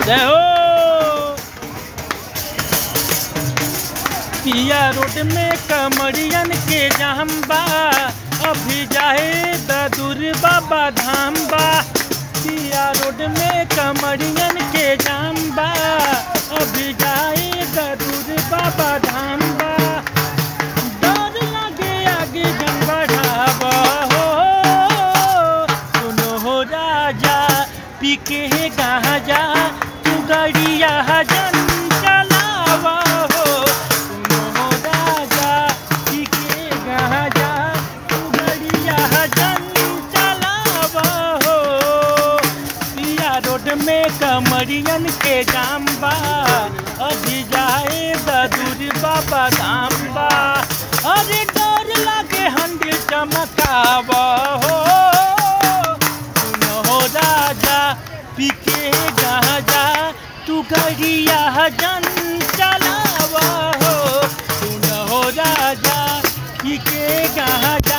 जय हो। पिया रोड में कमरियन के जाम बा, अभी जाए दूर बाबा धाम बा। पिया रोड में कमरियन के जाम बा, अभी जाए दूर बाबा धाम बा। डर लगे आगे जन बढ़ावा हो, सुनो हो राजा पी के गांजा तू गाड़िया जन चलावा हो। सुनो हो राजा पी के गांजा तू गाड़िया जन चलावा हो। पिया रोड में कमरियन के जाम बा, अभी जाए दूर बाबा धाम बा। अरे डर लागे हंडी चमकावा हो, सुनो हो राजा पी के गांजा तू गाड़िया जन चलावा हो। सुनो हो राजा पी के गांजा